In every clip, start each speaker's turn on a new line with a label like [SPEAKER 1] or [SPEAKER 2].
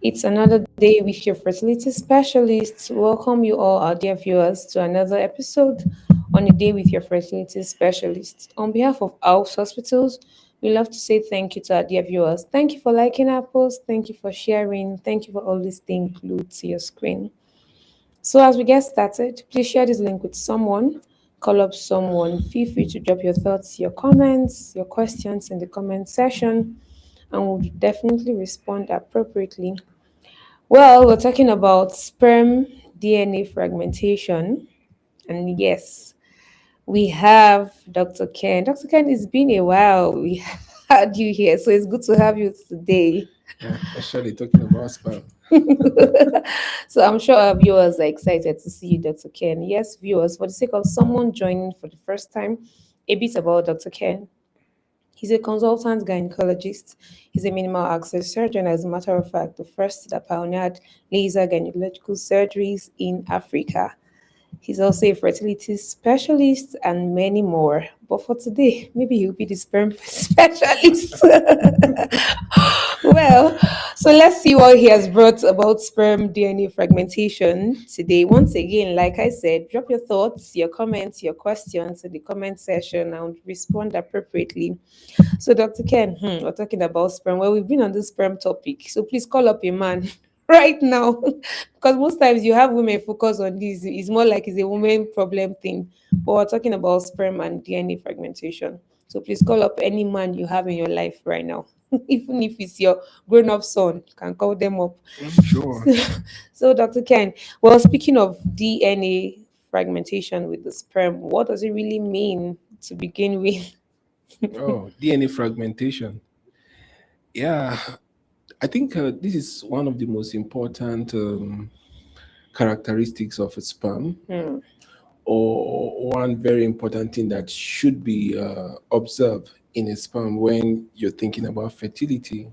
[SPEAKER 1] It's another day with your fertility specialist. Welcome you all, our dear viewers, to another episode on a day with your fertility specialist. On behalf of House Hospitals, we love to say thank you to our dear viewers. Thank you for liking our post. Thank you for sharing. Thank you for always staying glued to your screen. So, as we get started, please share this link with someone, call up someone. Feel free to drop your thoughts, your comments, your questions in the comment section, and we'll definitely respond appropriately. Well, we're talking about sperm DNA fragmentation. And yes, we have Dr. Ken. Dr. Ken, it's been a while. We had you here, so it's good to have you today.
[SPEAKER 2] Yeah, especially talking about spam.
[SPEAKER 1] So I'm sure our viewers are excited to see you, Dr. Ken. Yes, viewers, for the sake of someone joining for the first time, a bit about Dr. Ken. He's a consultant gynecologist. He's a minimal access surgeon, as a matter of fact, the first that pioneered laser gynecological surgeries in Africa. He's also a fertility specialist and many more. But for today, maybe he'll be the sperm specialist. Well, so let's see what he has brought about sperm DNA fragmentation today. Once again, like I said, drop your thoughts, your comments, your questions in the comment section and respond appropriately. So, Dr. Ken, we're talking about sperm. Well, we've been on this sperm topic, so please call up a man right now, because most times you have women focus on this. It's more like it's a woman problem thing, but we're talking about sperm and DNA fragmentation. So please call up any man you have in your life right now, even if it's your grown-up son. You can call them up.
[SPEAKER 2] Sure.
[SPEAKER 1] So, Dr. Ken, well, speaking of DNA fragmentation with the sperm, what does it really mean to begin with?
[SPEAKER 2] Oh, DNA fragmentation. Yeah, I think this is one of the most important characteristics of a sperm,
[SPEAKER 1] Hmm.
[SPEAKER 2] or one very important thing that should be observed in a sperm when you're thinking about fertility.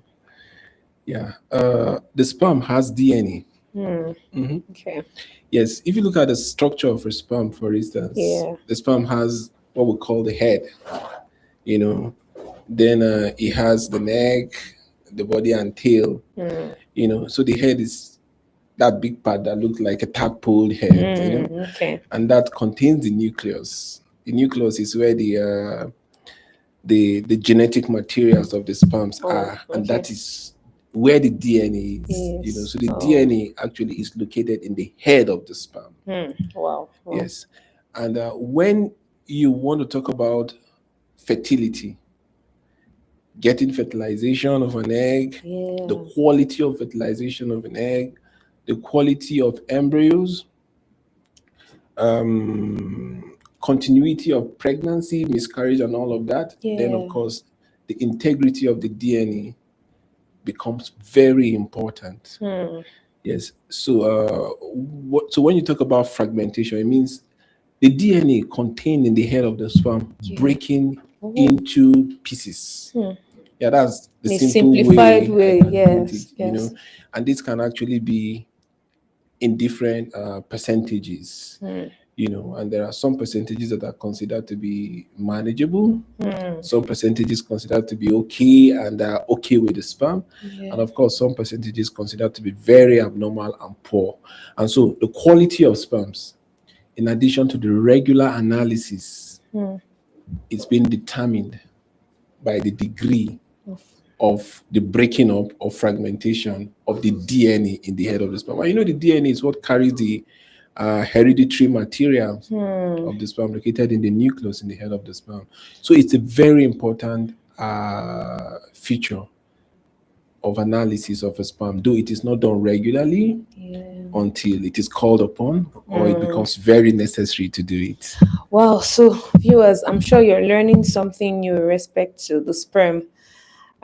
[SPEAKER 2] Yeah, the sperm has DNA.
[SPEAKER 1] Hmm.
[SPEAKER 2] Mhm.
[SPEAKER 1] Okay.
[SPEAKER 2] Yes, if you look at the structure of a sperm, for instance,
[SPEAKER 1] Yeah.
[SPEAKER 2] the sperm has what we call the head, you know, then it has the neck, the body, and tail,
[SPEAKER 1] Hmm.
[SPEAKER 2] so the head is that big part that looks like a tadpole head,
[SPEAKER 1] Okay.
[SPEAKER 2] and that contains the nucleus. The nucleus is where the genetic materials of the sperms
[SPEAKER 1] Oh,
[SPEAKER 2] are, and
[SPEAKER 1] okay.
[SPEAKER 2] that is where the DNA is.
[SPEAKER 1] Yes.
[SPEAKER 2] So the
[SPEAKER 1] Oh.
[SPEAKER 2] DNA actually is located in the head of the sperm.
[SPEAKER 1] Wow. Wow.
[SPEAKER 2] Yes. And when you want to talk about fertility, getting fertilization of an egg, the
[SPEAKER 1] Yeah.
[SPEAKER 2] quality of fertilization of an egg, the quality of embryos, continuity of pregnancy, miscarriage, and all of that, then of
[SPEAKER 1] Yeah.
[SPEAKER 2] course the integrity of the DNA becomes very important.
[SPEAKER 1] Hmm.
[SPEAKER 2] Yes. So, so when you talk about fragmentation, it means the DNA contained in the head of the sperm
[SPEAKER 1] Yeah.
[SPEAKER 2] breaking
[SPEAKER 1] Oh.
[SPEAKER 2] into pieces.
[SPEAKER 1] Hmm.
[SPEAKER 2] Yeah, that's the
[SPEAKER 1] In a
[SPEAKER 2] simple
[SPEAKER 1] simplified
[SPEAKER 2] way
[SPEAKER 1] way.
[SPEAKER 2] I can put
[SPEAKER 1] Yes.
[SPEAKER 2] it.
[SPEAKER 1] Yes.
[SPEAKER 2] And this can actually be in different percentages.
[SPEAKER 1] Hmm.
[SPEAKER 2] And there are some percentages that are considered to be manageable,
[SPEAKER 1] Hmm.
[SPEAKER 2] some percentages considered to be okay and are okay with the sperm,
[SPEAKER 1] Yeah.
[SPEAKER 2] and of course, some percentages considered to be very abnormal and poor. And so, the quality of sperms, in addition to the regular analysis,
[SPEAKER 1] Hmm.
[SPEAKER 2] it's been determined by the degree
[SPEAKER 1] Of-
[SPEAKER 2] of the breaking up or fragmentation of the DNA in the head of the sperm. And the DNA is what carries the hereditary material
[SPEAKER 1] Hmm.
[SPEAKER 2] of the sperm located in the nucleus in the head of the sperm. So it's a very important feature of analysis of a sperm, though it is not done regularly
[SPEAKER 1] Yeah.
[SPEAKER 2] until it is called upon or it becomes very necessary to do it.
[SPEAKER 1] Wow. So, viewers, I'm sure you're learning something new with respect to the sperm.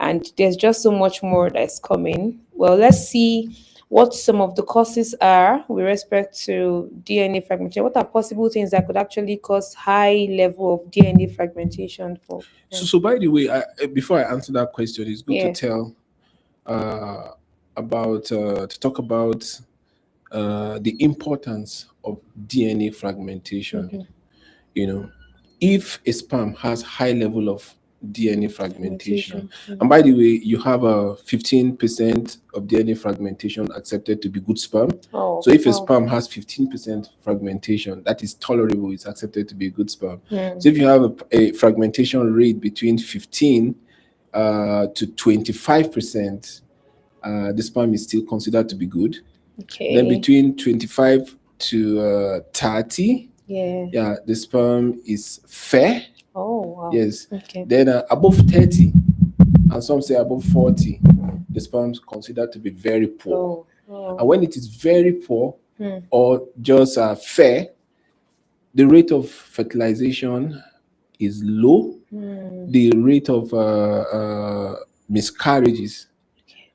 [SPEAKER 1] and there's just so much more that's coming. Well, let's see what some of the causes are with respect to DNA fragmentation. What are possible things that could actually cause high level of DNA fragmentation for them?
[SPEAKER 2] So by the way, before I answer that question, it's good to
[SPEAKER 1] Yeah.
[SPEAKER 2] tell uh, about to talk about the importance of DNA fragmentation.
[SPEAKER 1] Mm-hmm.
[SPEAKER 2] You know, if a sperm has high level of DNA fragmentation,
[SPEAKER 1] Fragmentation.
[SPEAKER 2] and by the way, you have a 15% of DNA fragmentation accepted to be good sperm.
[SPEAKER 1] Oh,
[SPEAKER 2] So if a
[SPEAKER 1] wow.
[SPEAKER 2] sperm has 15% fragmentation, that is tolerable, it's accepted to be a good sperm.
[SPEAKER 1] Hmm.
[SPEAKER 2] So if you have a fragmentation rate between 15 to 25%, the sperm is still considered to be good. Then
[SPEAKER 1] Okay.
[SPEAKER 2] between 25 to 30,
[SPEAKER 1] Yeah.
[SPEAKER 2] yeah, the sperm is fair.
[SPEAKER 1] Oh, wow.
[SPEAKER 2] Yes.
[SPEAKER 1] Okay.
[SPEAKER 2] Then above 30, and some say above 40, the sperm is considered to be very poor.
[SPEAKER 1] Oh, oh.
[SPEAKER 2] And when it is very poor
[SPEAKER 1] Hmm.
[SPEAKER 2] or just fair, the rate of fertilization is low.
[SPEAKER 1] Hmm.
[SPEAKER 2] The rate of miscarriages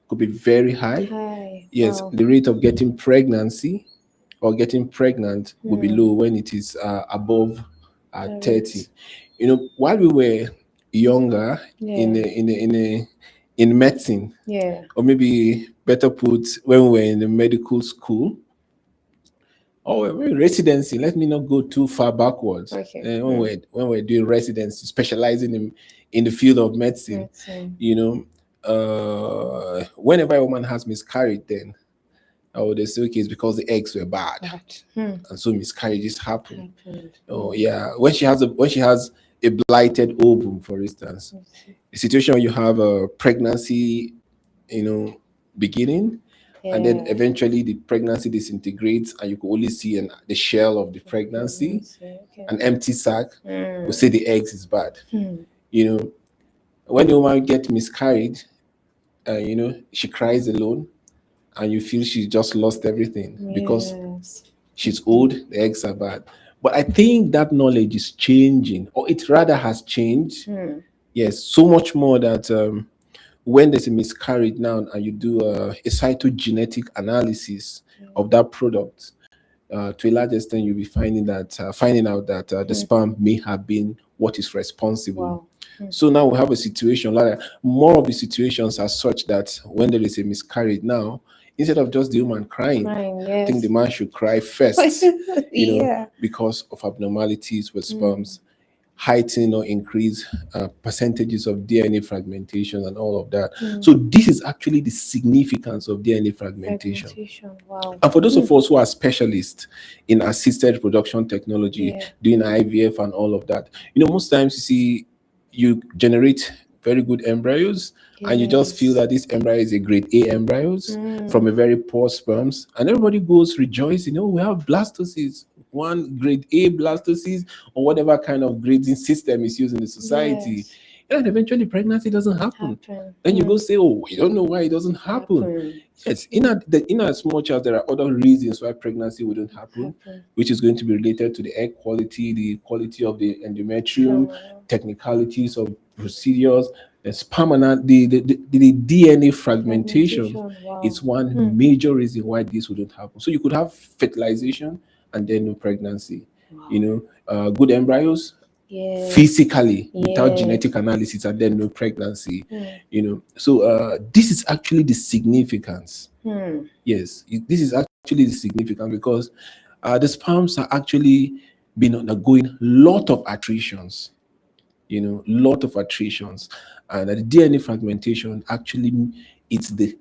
[SPEAKER 2] could be very high.
[SPEAKER 1] Hi.
[SPEAKER 2] Yes,
[SPEAKER 1] Wow.
[SPEAKER 2] the rate of getting pregnancy or getting pregnant will be
[SPEAKER 1] Hmm.
[SPEAKER 2] low when it is above 30.
[SPEAKER 1] Parents.
[SPEAKER 2] While we were younger in
[SPEAKER 1] Yeah.
[SPEAKER 2] a, in a, in a, in medicine,
[SPEAKER 1] Yeah.
[SPEAKER 2] or maybe better put, when we were in the medical school or residency, let me not go too far backwards.
[SPEAKER 1] Okay.
[SPEAKER 2] When we're doing residency, specializing in the field of medicine,
[SPEAKER 1] Medicine.
[SPEAKER 2] you know, whenever a woman has miscarried, then they say, okay, it's because the eggs were bad,
[SPEAKER 1] Bad. Hmm.
[SPEAKER 2] and so miscarriages happen.
[SPEAKER 1] Happened.
[SPEAKER 2] Oh yeah, when she has a blighted ovum, for instance,
[SPEAKER 1] Okay.
[SPEAKER 2] the situation where you have a pregnancy, you know, beginning, and then
[SPEAKER 1] Yeah.
[SPEAKER 2] eventually the pregnancy disintegrates, and you can only see the shell of the pregnancy,
[SPEAKER 1] Pregnancy. Okay.
[SPEAKER 2] an empty sac. We
[SPEAKER 1] Hmm.
[SPEAKER 2] say the eggs is bad.
[SPEAKER 1] Hmm.
[SPEAKER 2] You know, when the woman gets miscarried, she cries alone, and you feel she just lost everything because
[SPEAKER 1] Yes.
[SPEAKER 2] she's old, the eggs are bad. But I think that knowledge is changing, or it rather has changed.
[SPEAKER 1] Hmm.
[SPEAKER 2] Yes, so much more that when there's a miscarriage now and you do a cytogenetic analysis of that product, to a large extent, you'll be finding out that the
[SPEAKER 1] Hmm.
[SPEAKER 2] sperm may have been what is responsible.
[SPEAKER 1] Wow. Hmm.
[SPEAKER 2] So now we have a situation like more of the situations are such that when there is a miscarriage now, instead of just the woman crying,
[SPEAKER 1] Crying.
[SPEAKER 2] I think the
[SPEAKER 1] Yes.
[SPEAKER 2] man should cry first,
[SPEAKER 1] Yeah.
[SPEAKER 2] because of abnormalities with
[SPEAKER 1] Hmm.
[SPEAKER 2] sperms, heighten or increase percentages of DNA fragmentation and all of that.
[SPEAKER 1] Hmm.
[SPEAKER 2] So this is actually the significance of DNA fragmentation.
[SPEAKER 1] Fragmentation. Wow.
[SPEAKER 2] And for those
[SPEAKER 1] Hmm.
[SPEAKER 2] of us who are specialists in assisted reproduction technology,
[SPEAKER 1] Yeah.
[SPEAKER 2] doing IVF and all of that, most times you see you generate very good embryos, and you just feel
[SPEAKER 1] Yes.
[SPEAKER 2] that this embryo is a grade A embryos from
[SPEAKER 1] Hmm.
[SPEAKER 2] a very poor sperms, and everybody goes rejoicing, we have blastocysts, one grade A blastocyst, or whatever kind of grading system is used in the society.
[SPEAKER 1] Yes.
[SPEAKER 2] And eventually pregnancy doesn't happen.
[SPEAKER 1] Happen.
[SPEAKER 2] Then you
[SPEAKER 1] Hmm.
[SPEAKER 2] go say, oh, we don't know why it doesn't happen.
[SPEAKER 1] Happen.
[SPEAKER 2] Yes, in as much as there are other reasons why pregnancy wouldn't happen,
[SPEAKER 1] Happen.
[SPEAKER 2] which is going to be related to the egg quality, the quality of the endometrium,
[SPEAKER 1] Sure.
[SPEAKER 2] technicalities of procedures, the sperm and the DNA fragmentation.
[SPEAKER 1] Fragmentation. Wow.
[SPEAKER 2] It's one
[SPEAKER 1] Hmm.
[SPEAKER 2] major reason why this wouldn't happen. So you could have fertilization and then no pregnancy.
[SPEAKER 1] Wow.
[SPEAKER 2] Good embryos,
[SPEAKER 1] Yes.
[SPEAKER 2] physically without
[SPEAKER 1] Yes.
[SPEAKER 2] genetic analysis and then no pregnancy.
[SPEAKER 1] Hmm.
[SPEAKER 2] So this is actually the significance.
[SPEAKER 1] Hmm.
[SPEAKER 2] Yes, this is actually the significance because the sperms are actually been undergoing lot of attritions, lot of attritions, and the DNA fragmentation actually, it's the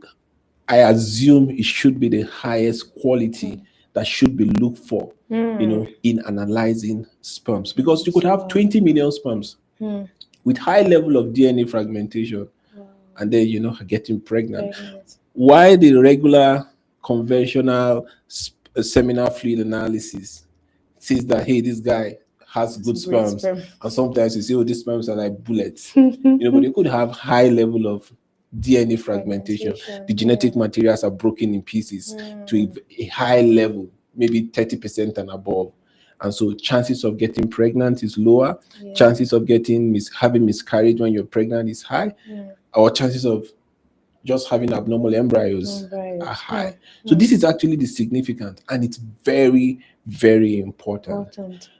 [SPEAKER 2] I assume it should be the highest quality that should be looked for,
[SPEAKER 1] Hmm.
[SPEAKER 2] in analyzing sperms, because you could have
[SPEAKER 1] Wow.
[SPEAKER 2] 20 million sperms
[SPEAKER 1] Hmm.
[SPEAKER 2] with high level of DNA fragmentation,
[SPEAKER 1] Wow.
[SPEAKER 2] and then getting pregnant.
[SPEAKER 1] Pregnant.
[SPEAKER 2] Why the regular conventional seminal fluid analysis says that, hey, this guy has good
[SPEAKER 1] Great
[SPEAKER 2] sperms,
[SPEAKER 1] sperm.
[SPEAKER 2] and sometimes you say, oh, these sperms are like bullets, but they could have high level of DNA fragmentation.
[SPEAKER 1] Fragmentation.
[SPEAKER 2] The genetic materials are broken in pieces to a high level, maybe 30% and above. And so chances of getting pregnant is lower.
[SPEAKER 1] Yeah.
[SPEAKER 2] Chances of having miscarriage when you're pregnant is high. our chances of just having abnormal embryos are
[SPEAKER 1] Embryos.
[SPEAKER 2] high. So this is actually the significant, and it's very, very important.
[SPEAKER 1] Important.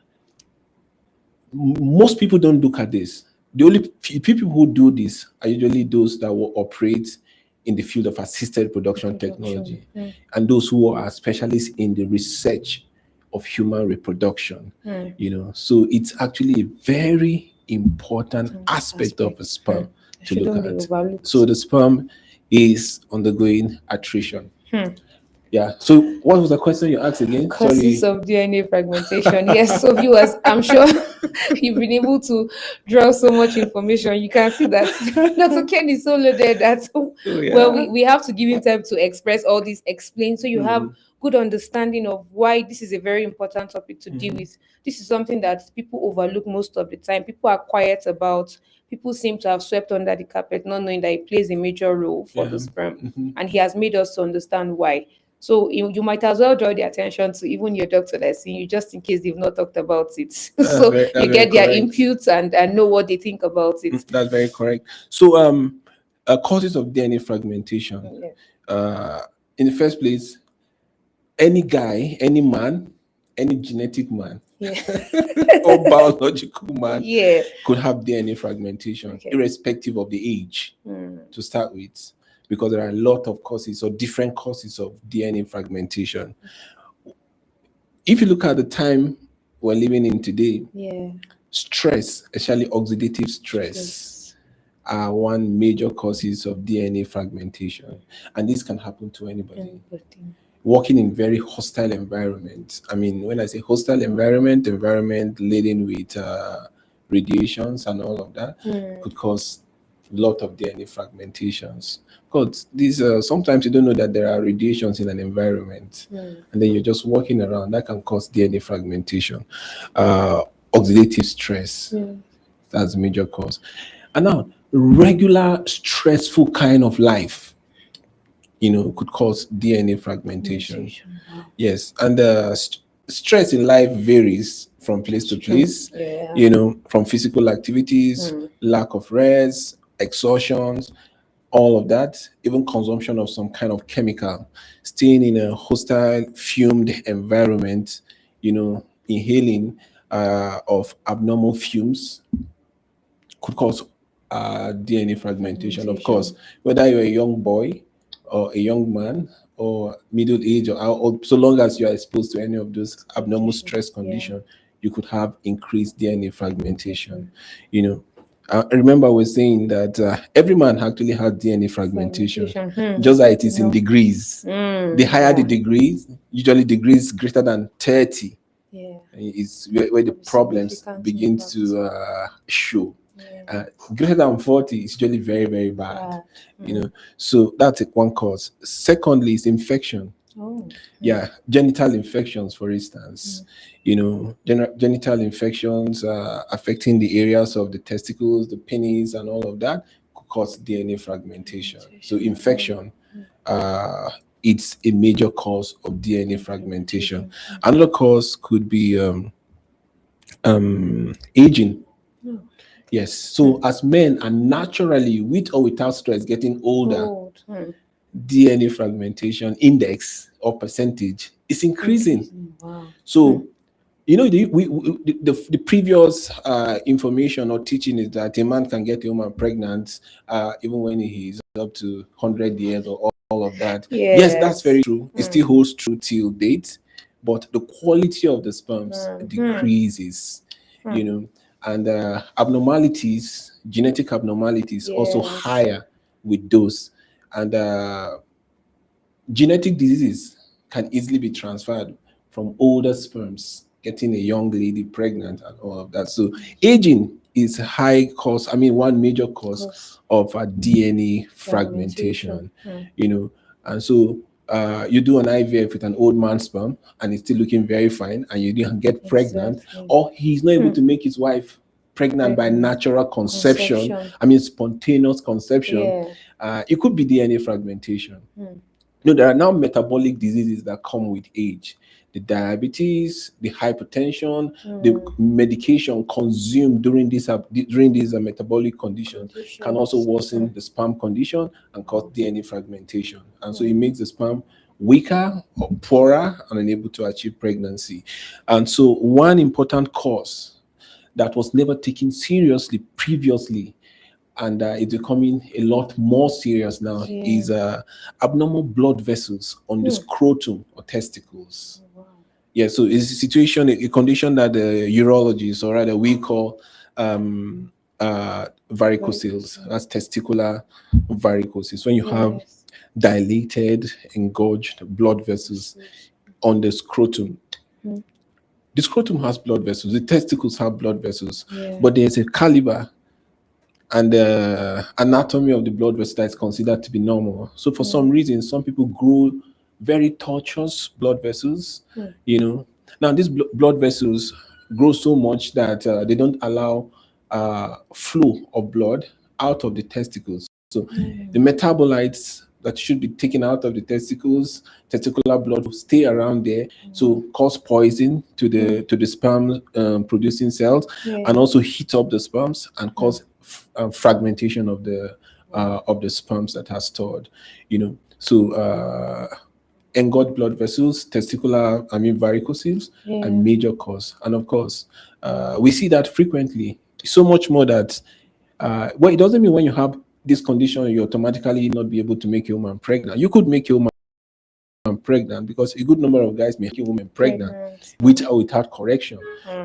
[SPEAKER 2] Most people don't look at this. The only people who do this are usually those that will operate in the field of assisted reproduction technology, and those who are specialists in the research of human reproduction. So it's actually a very important aspect of a sperm to look
[SPEAKER 1] Shouldn't be
[SPEAKER 2] at.
[SPEAKER 1] overlooked.
[SPEAKER 2] So the sperm is undergoing attrition. Yeah. So what was the question you asked again?
[SPEAKER 1] Causes
[SPEAKER 2] Sorry.
[SPEAKER 1] of DNA fragmentation. Yes, so viewers, I'm sure you've been able to draw so much information. You can see that Dr. Ken is so loaded that well, we have to give him time to express all this, explain, so you have good understanding of why this is a very important topic to deal with. This is something that people overlook most of the time. People are quiet about. People seem to have swept under the carpet, not knowing that it plays a major role for the sperm, and he has made us to understand why. So you might as well draw the attention to even your doctor that's seeing you, just in case they've not talked about it. So you get their inputs and know what they think about it.
[SPEAKER 2] That's very correct. So causes of DNA fragmentation. In the first place, any guy, any man, any genetic man or biological man could have DNA fragmentation, irrespective of the age, to start with, because there are a lot of causes or different causes of DNA fragmentation. If you look at the time we're living in today, stress, especially oxidative stress, are one major causes of DNA fragmentation, and this can happen to anybody. Working in very hostile environments. I mean, when I say hostile environment laden with radiations and all of that, could cause a lot of DNA fragmentations. Because these sometimes you don't know that there are radiations in an environment, and then you're just walking around. That can cause DNA fragmentation. Oxidative stress, that's a major cause. And now, regular stressful kind of life, could cause DNA fragmentation. Yes, and stress in life varies from place to place. From physical activities, lack of rest, exhaustions, all of that, even consumption of some kind of chemical, staying in a hostile, fumed environment, inhaling of abnormal fumes could cause DNA fragmentation. Of course, whether you're a young boy or a young man or middle age or how old, so long as you are exposed to any of those abnormal stress conditions, you could have increased DNA fragmentation. I remember we're saying that every man actually has DNA fragmentation, just that it is in degrees. The higher the degrees, usually degrees greater than 30, is where the problems begin to show. Greater than 40 is usually very, very bad. So that's one cause. Secondly, is infection. Genital infections, for instance. Genital infections affecting the areas of the testicles, the penis, and all of that could cause DNA fragmentation. So infection, it's a major cause of DNA fragmentation. Another cause could be aging. Yes. So as men are naturally, with or without stress, getting older, DNA fragmentation index or percentage is increasing. So, the previous information or teaching is that a man can get a woman pregnant even when he is up to 100 years or all of that. Yes, that's very true. It still holds true till date, but the quality of the sperms decreases, and abnormalities, genetic abnormalities, also higher with those. And genetic diseases can easily be transferred from older sperms, getting a young lady pregnant and all of that. So aging is high cause, one major cause of a DNA fragmentation, and so you do an IVF with an old man's sperm and he's still looking very fine, and you didn't get pregnant, or he's not able to make his wife pregnant by natural conception, spontaneous conception. It could be DNA fragmentation. There are now metabolic diseases that come with age. The diabetes, the hypertension, the medication consumed during these metabolic conditions can also
[SPEAKER 1] Conditions.
[SPEAKER 2] worsen the sperm condition and cause DNA fragmentation. And so it makes the sperm weaker or poorer and unable to achieve pregnancy. And so one important cause that was never taken seriously previously and it's becoming a lot more serious now
[SPEAKER 1] Yeah.
[SPEAKER 2] is abnormal blood vessels on the scrotum or testicles. Yeah, so it's a situation, a condition that the urologists, or rather we call um, varicocele. That's testicular varicosis. When you have
[SPEAKER 1] Yes.
[SPEAKER 2] dilated, engorged blood vessels on the scrotum. The scrotum has blood vessels, the testicles have blood vessels,
[SPEAKER 1] Yeah.
[SPEAKER 2] but there's a caliber and the anatomy of the blood vessel that is considered to be normal. So for some reason, some people grow very tortuous blood vessels, you know. Now these blood vessels grow so much that they don't allow flow of blood out of the testicles. So the metabolites that should be taken out of the testicles, testicular blood will stay around there, so cause poison to the sperm producing cells, and
[SPEAKER 1] Yeah.
[SPEAKER 2] also heat up the sperms and cause fragmentation of the sperms that are stored. So engorged blood vessels, varicoceles, a
[SPEAKER 1] Yeah.
[SPEAKER 2] major cause. And of course, we see that frequently, so much more that, well, it doesn't mean when you have this condition, you automatically not be able to make a woman pregnant. You could make a woman pregnant because a good number of guys make a woman pregnant
[SPEAKER 1] Pregnant.
[SPEAKER 2] with or without correction.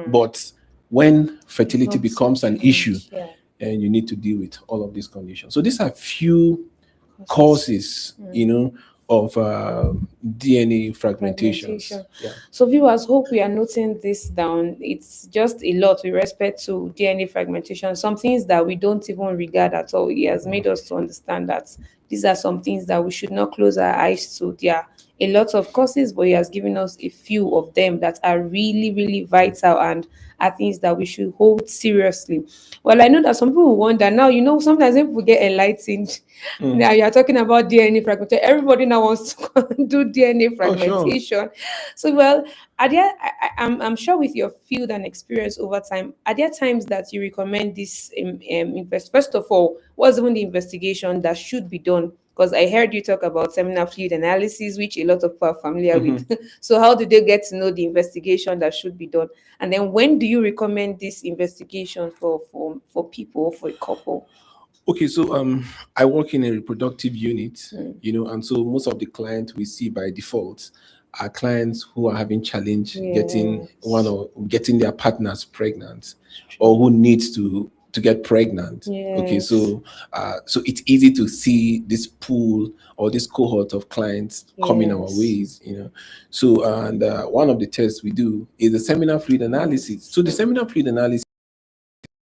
[SPEAKER 2] But when fertility
[SPEAKER 1] Becomes
[SPEAKER 2] becomes
[SPEAKER 1] a
[SPEAKER 2] an issue,
[SPEAKER 1] challenge. Yeah.
[SPEAKER 2] and you need to deal with all of these conditions. So these are few
[SPEAKER 1] Causes.
[SPEAKER 2] causes, of DNA fragmentations.
[SPEAKER 1] Fragmentation.
[SPEAKER 2] Yeah.
[SPEAKER 1] So, viewers, hope we are noting this down. It's just a lot with respect to DNA fragmentation, some things that we don't even regard at all. He has made us to understand that these are some things that we should not close our eyes to. There are a lot of causes, but he has given us a few of them that are really, really vital and are things that we should hold seriously. Well, I know that some people wonder now, sometimes when people get enlightened, now you're talking about DNA fragmentation. Everybody now wants to do DNA
[SPEAKER 2] Oh, sure.
[SPEAKER 1] fragmentation. So, well, are there, I'm sure with your field and experience over time, are there times that you recommend this invest? First of all, what's even the investigation that should be done? Because I heard you talk about seminal fluid analysis, which a lot of people are familiar with. So, how do they get to know the investigation that should be done? And then, when do you recommend this investigation for people, for a couple?
[SPEAKER 2] Okay, so I work in a reproductive unit, and so most of the clients we see by default are clients who are having challenge getting one
[SPEAKER 1] Yes.
[SPEAKER 2] or getting their partners pregnant, or who needs to get pregnant. Okay,
[SPEAKER 1] Yes.
[SPEAKER 2] so it's easy to see this pool or this cohort of clients coming our
[SPEAKER 1] Yes.
[SPEAKER 2] ways. So and one of the tests we do is the seminal fluid analysis. So the seminal fluid analysis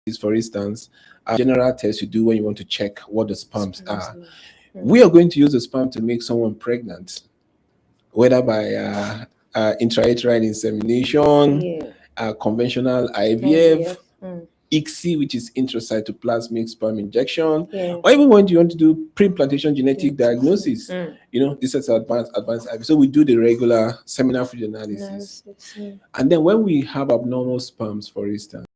[SPEAKER 2] is, for instance, a general test you do when you want to check what the sperms are. We are going to use the sperm to make someone pregnant, whether by intrauterine insemination,
[SPEAKER 1] Yeah.
[SPEAKER 2] conventional IVF,
[SPEAKER 1] IVF. Mm.
[SPEAKER 2] ICSI, which is intracytoplasmic sperm injection,
[SPEAKER 1] Yeah.
[SPEAKER 2] or even when you want to do pre-implantation genetic
[SPEAKER 1] Genetic.
[SPEAKER 2] diagnosis.
[SPEAKER 1] Mm.
[SPEAKER 2] This is advanced IVF. So we do the regular seminal fluid analysis.
[SPEAKER 1] Analysis. Mm.
[SPEAKER 2] And then when we have abnormal sperms, for instance,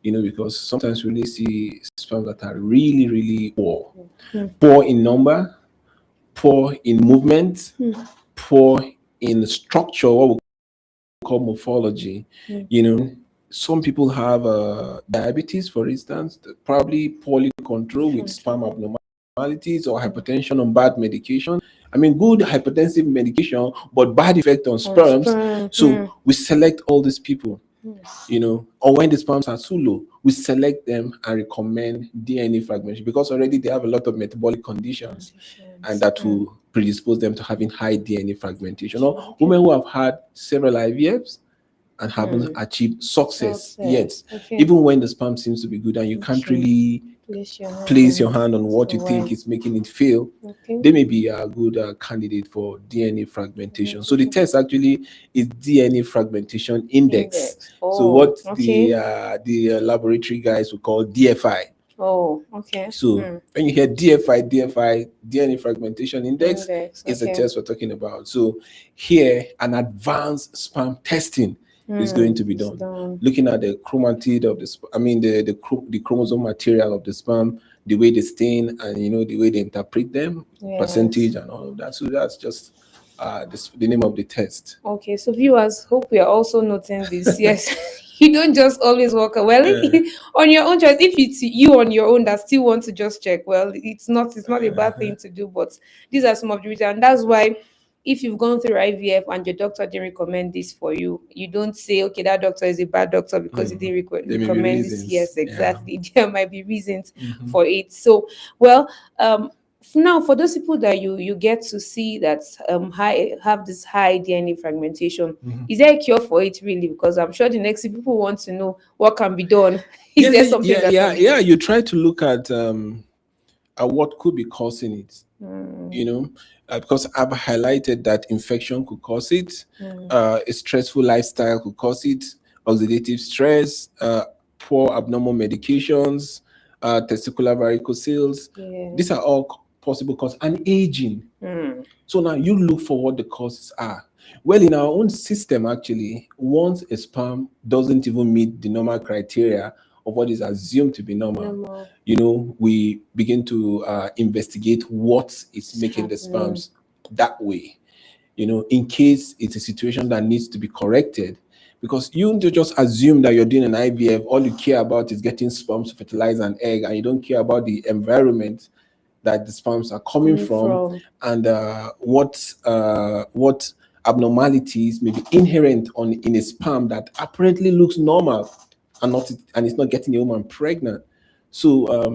[SPEAKER 2] because sometimes we really see sperms that are really, really poor. Poor in number, poor in movement, poor in structure, what we call morphology. Some people have diabetes, for instance, probably poorly controlled with sperm abnormalities or hypertension on bad medication. I mean, good hypertensive medication, but bad effect on sperms.
[SPEAKER 1] Sperm.
[SPEAKER 2] So we select all these people, or when the sperms are too low, we select them and recommend DNA fragmentation because already they have a lot of metabolic conditions and that will predispose them to having high DNA fragmentation. Or women who have had several IVFs and haven't achieved success yet,
[SPEAKER 1] Okay.
[SPEAKER 2] even when the sperm seems to be good and you can't really place your hand on what you think is making it fail,
[SPEAKER 1] Okay.
[SPEAKER 2] they may be a good candidate for DNA fragmentation. So the test actually is DNA fragmentation index.
[SPEAKER 1] Index.
[SPEAKER 2] So
[SPEAKER 1] Oh,
[SPEAKER 2] what
[SPEAKER 1] okay.
[SPEAKER 2] the laboratory guys would call DFI.
[SPEAKER 1] Oh, okay.
[SPEAKER 2] So when you hear DFI, DNA fragmentation index,
[SPEAKER 1] Index.
[SPEAKER 2] is the
[SPEAKER 1] Okay.
[SPEAKER 2] test we're talking about. So here, an advanced sperm testing is going to be
[SPEAKER 1] It's
[SPEAKER 2] done,
[SPEAKER 1] done.
[SPEAKER 2] looking at the chromatid of the, I mean the chromosome material of the sperm, the way they stain, and the way they interpret them,
[SPEAKER 1] Yes.
[SPEAKER 2] percentage, and all of that. So that's just the name of the test.
[SPEAKER 1] Okay, so viewers, hope we are also noting this. Yes, you don't just always walk away. Well,
[SPEAKER 2] Uh,
[SPEAKER 1] on your own choice. If it's you on your own that still want to just check, well, it's not a bad thing to do. But these are some of the reasons, and that's why if you've gone through IVF and your doctor didn't recommend this for you, you don't say, okay, that doctor is a bad doctor because he didn't
[SPEAKER 2] there may be
[SPEAKER 1] recommend this.
[SPEAKER 2] reasons.
[SPEAKER 1] Yes,
[SPEAKER 2] Yeah.
[SPEAKER 1] exactly. There might be reasons for it. So, well, now for those people that you get to see that high have this high DNA fragmentation, is there a cure for it really? Because I'm sure the next thing people want to know what can be done. Is there something that can be
[SPEAKER 2] Yeah.
[SPEAKER 1] done?
[SPEAKER 2] You try to look at what could be causing it. Because I've highlighted that infection could cause it, a stressful lifestyle could cause it, oxidative stress, poor abnormal medications, testicular varicocele. These
[SPEAKER 1] Yes.
[SPEAKER 2] are all possible causes, and aging. So now you look for what the causes are. Well, in our own system, actually, once a sperm doesn't even meet the normal criteria of what is assumed to be normal,
[SPEAKER 1] Normal.
[SPEAKER 2] we begin to investigate what is
[SPEAKER 1] It's
[SPEAKER 2] making the
[SPEAKER 1] happening.
[SPEAKER 2] sperms that way, in case it's a situation that needs to be corrected. Because you don't just assume that you're doing an IVF, all you care about is getting sperms to fertilize an egg, and you don't care about the environment that the sperms are coming
[SPEAKER 1] Coming
[SPEAKER 2] from,
[SPEAKER 1] from.
[SPEAKER 2] and what abnormalities may be inherent in a sperm that apparently looks normal, and it's not getting a woman pregnant. So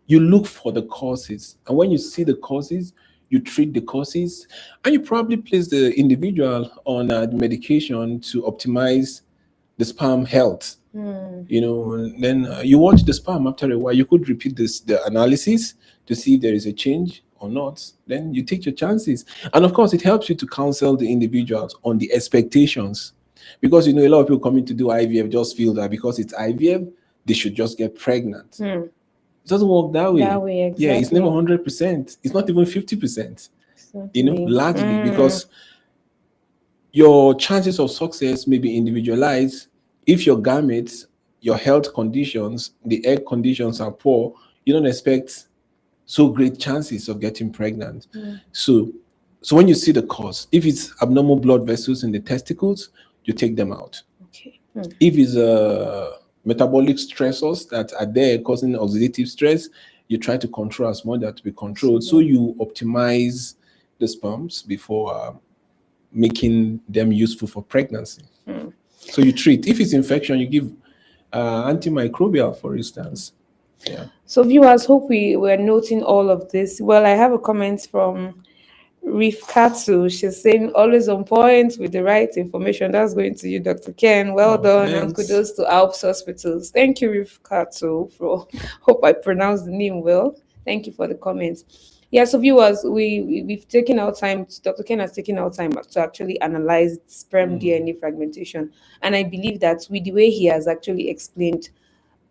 [SPEAKER 2] you look for the causes, and when you see the causes, you treat the causes, and you probably place the individual on the medication to optimize the sperm health. And then you watch the sperm. After a while, you could repeat the analysis to see if there is a change or not. Then you take your chances, and of course it helps you to counsel the individuals on the expectations, because a lot of people coming to do IVF just feel that because it's IVF they should just get pregnant. It doesn't work that
[SPEAKER 1] That
[SPEAKER 2] way.
[SPEAKER 1] way,
[SPEAKER 2] Yeah, it's never
[SPEAKER 1] exactly.
[SPEAKER 2] 100%. It's not even 50%.
[SPEAKER 1] Exactly.
[SPEAKER 2] Largely because your chances of success may be individualized. If your gametes, your health conditions, the egg conditions are poor, you don't expect so great chances of getting pregnant. So when you see the cause, if it's abnormal blood vessels in the testicles, you take them out.
[SPEAKER 1] Okay.
[SPEAKER 2] If it's metabolic stressors that are there causing oxidative stress, you try to control as much that to be controlled. So you optimize the sperms before making them useful for pregnancy. So you treat. If it's infection, you give antimicrobial, for instance. Yeah.
[SPEAKER 1] So viewers, hope we were noting all of this. Well, I have a comment from Reef Katsu. She's saying always on point with the right information. That's going to you, Dr. Ken. Well
[SPEAKER 2] Oh,
[SPEAKER 1] done, and
[SPEAKER 2] thanks.
[SPEAKER 1] kudos to Alps Hospitals. Thank you, Reef Katsu, for hope I pronounced the name well. Thank you for the comments. Yeah, so viewers, we've taken our time. Dr. Ken has taken our time to actually analyze sperm DNA fragmentation, and I believe that with the way he has actually explained,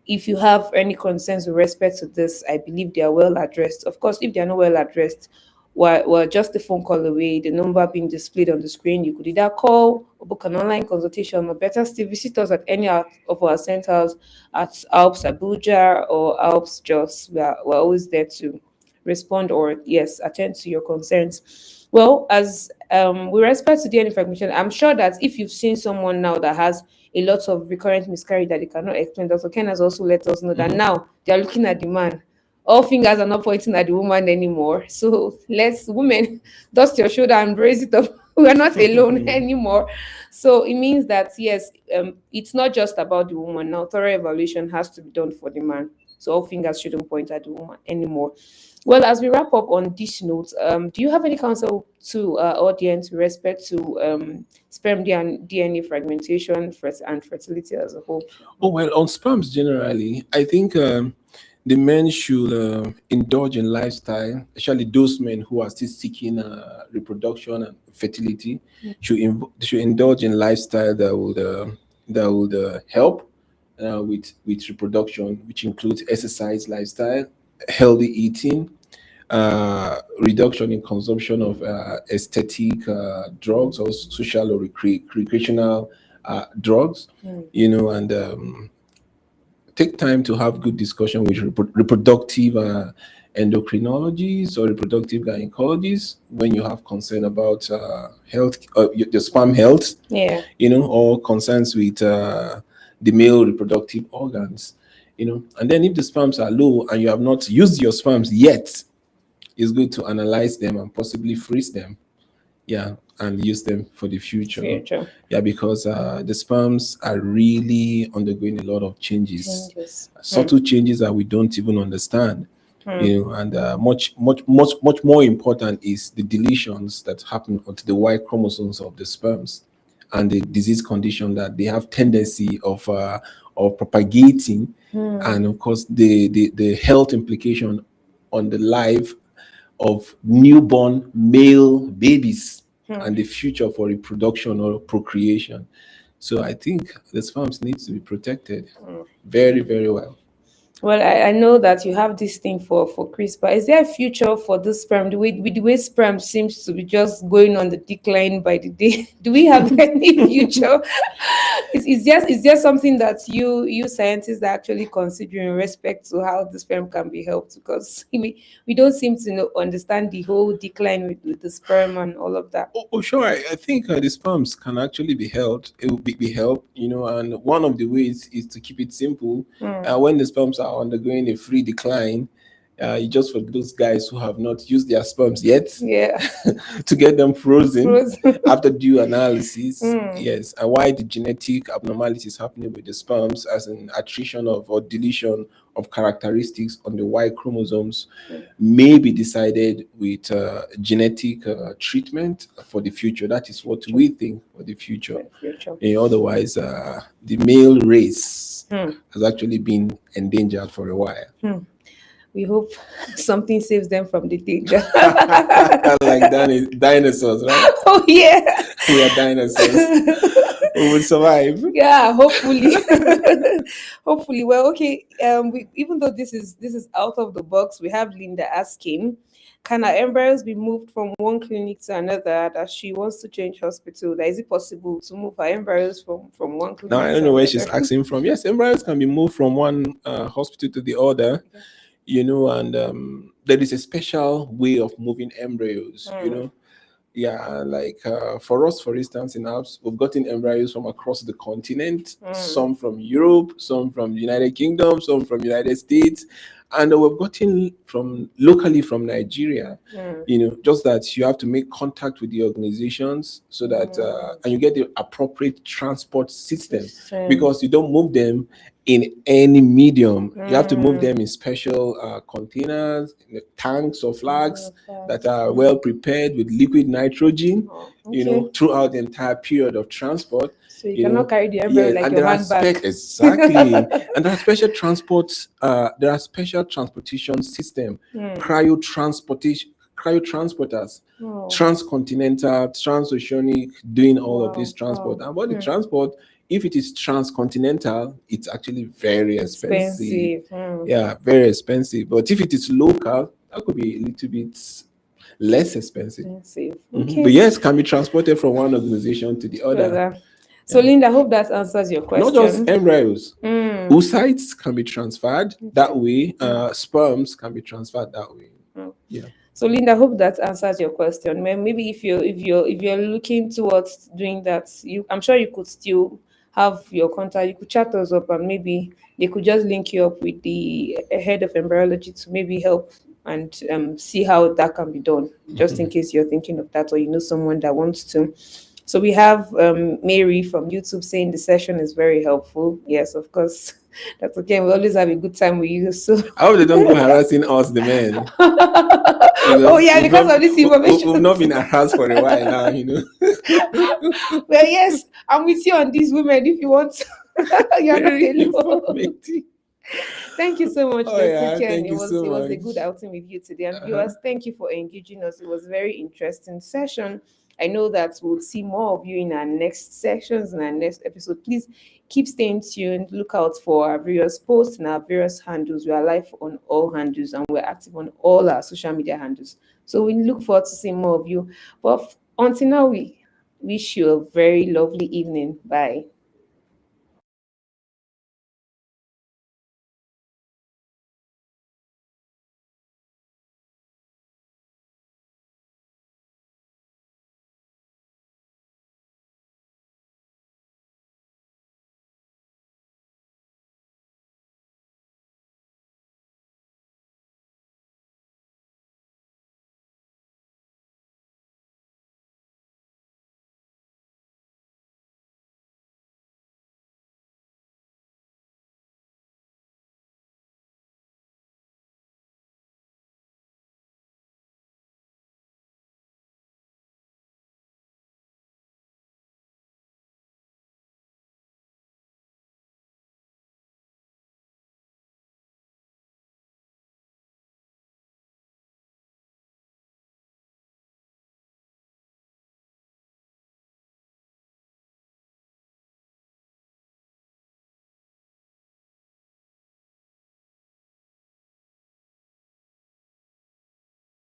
[SPEAKER 1] if you have any concerns with respect to this, I believe they are well addressed. Of course, if they are not well addressed, well, just a phone call away, the number being displayed on the screen, you could either call or book an online consultation, or better still, visit us at any of our centers at Alps Abuja or Alps Jos. We're always there to respond or, yes, attend to your concerns. Well, as with respect to DNA fragmentation, I'm sure that if you've seen someone now that has a lot of recurrent miscarriage that they cannot explain, Dr. Ken has also let us know that now they are looking at the man. All fingers are not pointing at the woman anymore. So let's, women, dust your shoulder and raise it up. We are not alone anymore. So it means that, yes, it's not just about the woman now. Thorough evaluation has to be done for the man. So all fingers shouldn't point at the woman anymore. Well, as we wrap up on this note, do you have any counsel to audience with respect to sperm DNA fragmentation and fertility as a whole?
[SPEAKER 2] Oh, well, on sperms generally, I think the men should indulge in lifestyle, especially those men who are still seeking reproduction and fertility, should indulge in lifestyle that would help with reproduction, which includes exercise, lifestyle, healthy eating, reduction in consumption of aesthetic drugs or social or recreational drugs, and take time to have good discussion with reproductive endocrinologists or reproductive gynecologists when you have concern about health, the sperm health,
[SPEAKER 1] Yeah.
[SPEAKER 2] or concerns with the male reproductive organs, and then if the sperms are low and you have not used your sperms yet, it's good to analyze them and possibly freeze them, yeah, and use them for the future.
[SPEAKER 1] Future
[SPEAKER 2] Yeah, because the sperms are really undergoing a lot of changes,
[SPEAKER 1] changes.
[SPEAKER 2] subtle changes that we don't even understand. And much more important is the deletions that happen onto the Y chromosomes of the sperms, and the disease condition that they have tendency of propagating, and of course the health implication on the life of newborn male babies and the future for reproduction or procreation. So I think the sperms needs to be protected very, very well.
[SPEAKER 1] Well, I know that you have this thing for CRISPR. Is there a future for this sperm? The way sperm seems to be just going on the decline by the day. Do we have any future? Is there something that you scientists are actually considering in respect to how the sperm can be helped? Because we don't seem to understand the whole decline with the sperm and all of that.
[SPEAKER 2] Oh, sure. I think the sperms can actually be helped. It will be helped, and one of the ways is to keep it simple. When the sperms are undergoing a free decline, just for those guys who have not used their sperms yet,
[SPEAKER 1] Yeah.
[SPEAKER 2] to get them frozen
[SPEAKER 1] Frozen.
[SPEAKER 2] after due analysis. Yes, and why the genetic abnormalities happening with the sperms, as an attrition of or deletion of characteristics on the Y chromosomes, may be decided with genetic treatment for the future. That is what we think for the future.
[SPEAKER 1] Future.
[SPEAKER 2] Otherwise, the male race has actually been endangered for a while.
[SPEAKER 1] We hope something saves them from the danger.
[SPEAKER 2] Like dinosaurs, right?
[SPEAKER 1] Oh yeah.
[SPEAKER 2] We are dinosaurs. We will survive.
[SPEAKER 1] Yeah, hopefully. Hopefully. Well, okay. Even though this is out of the box, we have Linda asking, can our embryos be moved from one clinic to another? That she wants to change hospital. That is it possible to move our embryos from one clinic
[SPEAKER 2] Now, I don't
[SPEAKER 1] to
[SPEAKER 2] know where she's
[SPEAKER 1] another?
[SPEAKER 2] asking from. Yes, embryos can be moved from one hospital to the other, and there is a special way of moving embryos, Yeah, like for us, for instance, in Alps, we've gotten embryos from across the continent, some from Europe, some from the United Kingdom, some from United States, and we've gotten from locally from Nigeria. Just that you have to make contact with the organizations so that and you get the appropriate transport system, because you don't move them in any medium. You have to move them in special containers, in the tanks or flags that are well prepared with liquid nitrogen, throughout the entire period of transport.
[SPEAKER 1] So you cannot carry the embryo like
[SPEAKER 2] and
[SPEAKER 1] your
[SPEAKER 2] there are
[SPEAKER 1] handbag.
[SPEAKER 2] exactly, and there are special transports. There are special transportation system, cryotransporters, transcontinental, transoceanic, doing all of this transport. And what the transport, if it is transcontinental, it's actually very expensive. Yeah, very expensive. But if it is local, that could be a little bit less expensive.
[SPEAKER 1] Okay.
[SPEAKER 2] But yes, can be transported from one organization to the other.
[SPEAKER 1] So Linda, I hope that answers your question.
[SPEAKER 2] Not just embryos. Oocytes can be transferred that way. Sperms can be transferred that way. Yeah.
[SPEAKER 1] So Linda, I hope that answers your question. Maybe if you're looking towards doing that, I'm sure you could still have your contact. You could chat us up, and maybe they could just link you up with the head of embryology to maybe help and see how that can be done. Just in case you're thinking of that, or you know someone that wants to. So we have Mary from YouTube saying the session is very helpful. Yes, of course. That's okay. We always have a good time with you. So
[SPEAKER 2] I hope they don't go harassing us, the men.
[SPEAKER 1] oh yeah, because of this information.
[SPEAKER 2] We've not been harassed for a while now,
[SPEAKER 1] Well, yes, I'm with you on these women if you want. You're not alone. Thank you so much, Dr. Ken.
[SPEAKER 2] Thank you so
[SPEAKER 1] it was a
[SPEAKER 2] much.
[SPEAKER 1] good outing with you today. And viewers, thank you for engaging us. It was a very interesting session. I know that we'll see more of you in our next sections, in our next episode. Please keep staying tuned. Look out for our various posts and our various handles. We are live on all handles and we're active on all our social media handles. So we look forward to seeing more of you. But until now, we wish you a very lovely evening. Bye.